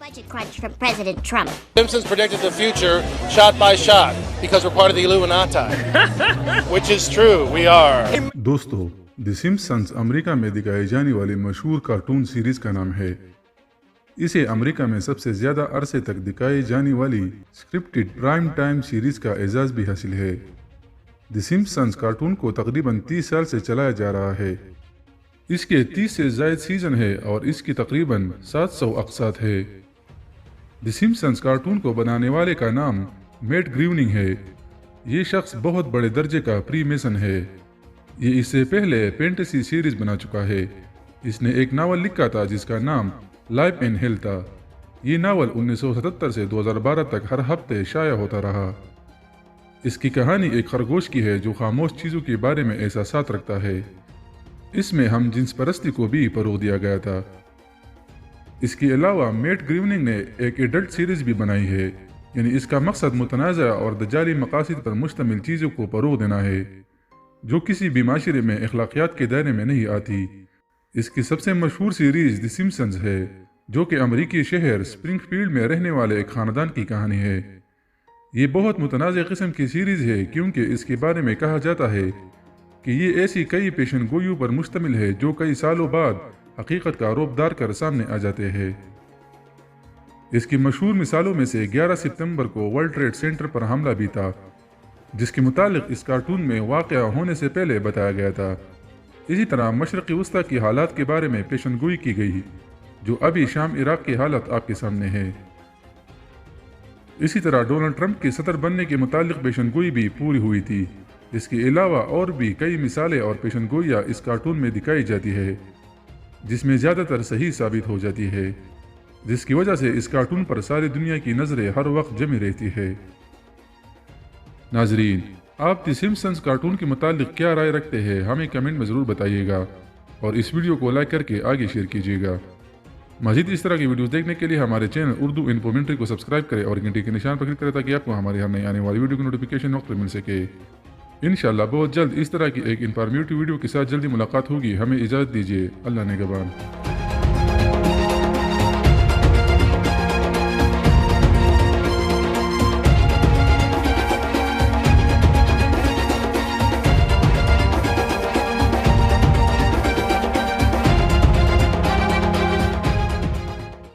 Budget crunch from President Trump. Simpsons predicted the future shot by shot because we're part of the Illuminati. Which is true, we are. दोस्तों, the Simpson's America में दिखाई जाने वाली मशहूर cartoon series का नाम है। इसे अमेरिका में सबसे ज्यादा अरसे तक दिखाई जाने वाली स्क्रिप्टेड प्राइम टाइम सीरीज का एजाज भी हासिल है। द सिम्पसन्स कार्टून को तकरीबन 30 साल से चलाया जा रहा है। इसके 30 से ज्यादा सीजन है और इसकी तकरीबन 700 अक़सात है। द सिम्पसन्स कार्टून को बनाने वाले का नाम मैट ग्रोनिंग है। ये शख्स बहुत बड़े दर्जे का प्री मेसन है। ये इससे पहले फैंटेसी सीरीज बना चुका है। इसने एक नावल लिखा था जिसका नाम लाइफ इन हेल था। ये नावल 1977 से 2012 तक हर हफ्ते शाया होता रहा। इसकी कहानी एक खरगोश की है जो खामोश चीज़ों के बारे में एहसासात रखता है। इसमें हम जिन्स परस्ती को भी फरोग दिया गया था। इसके अलावा मैट ग्रोनिंग ने एक एडल्ट सीरीज भी बनाई है, यानी इसका मकसद मुतनाज़ा और दजाली मकासद पर मुश्तमिल चीज़ों को फरोग देना है जो किसी भी माशरे में अखलाकियात के दायरे में नहीं आती। इसकी सबसे मशहूर सीरीज द सिम्पसन्स है जो कि अमरीकी शहर स्प्रिंगफील्ड में रहने वाले एक ख़ानदान की कहानी है। ये बहुत मुतनाज़ किस्म की सीरीज है क्योंकि इसके बारे में कहा जाता है कि ये ऐसी कई पेशन गोइयों पर मुश्तमिल है जो कई सालों बाद हकीकत का रोबदार कर सामने आ जाते हैं। इसकी मशहूर मिसालों में से 11 सितंबर को वर्ल्ड ट्रेड सेंटर पर हमला भी था, जिसके मुतालिक इस कार्टून में वाक़या होने से पहले बताया गया था। इसी तरह मशरक़ी वस्ता की हालात के बारे में पेशन गोई की गई जो अभी शाम इराक की हालत आपके सामने है। इसी तरह डोनाल्ड ट्रंप के सदर बनने के मुतालिक पेशन गोई भी पूरी हुई थी। इसके अलावा और भी कई मिसालें और पेशन गोइयाँ इस कार्टून में दिखाई जाती है जिसमें ज़्यादातर सही साबित हो जाती है, जिसकी वजह से इस कार्टून पर सारी दुनिया की नज़रें हर वक्त जमी रहती है। नाजरीन, आप द सिम्पसन्स कार्टून के मुतालिक क्या राय रखते हैं हमें कमेंट में ज़रूर बताइएगा और इस वीडियो को लाइक करके आगे शेयर कीजिएगा। मज़ीद इस तरह की वीडियोस देखने के लिए हमारे चैनल उर्दू इन्फॉर्मेटरी को सब्सक्राइब करें और घंटे के निशान पर क्लिक करें ताकि आपको हमारी हर नई आने वाली वीडियो की नोटिफिकेशन वक्त पर मिल सके। इंशाल्लाह बहुत जल्द इस तरह की एक इन्फॉर्मेटिव वीडियो के साथ जल्दी मुलाकात होगी। हमें इजाज़त दीजिए। अल्लाह ने निगहबान।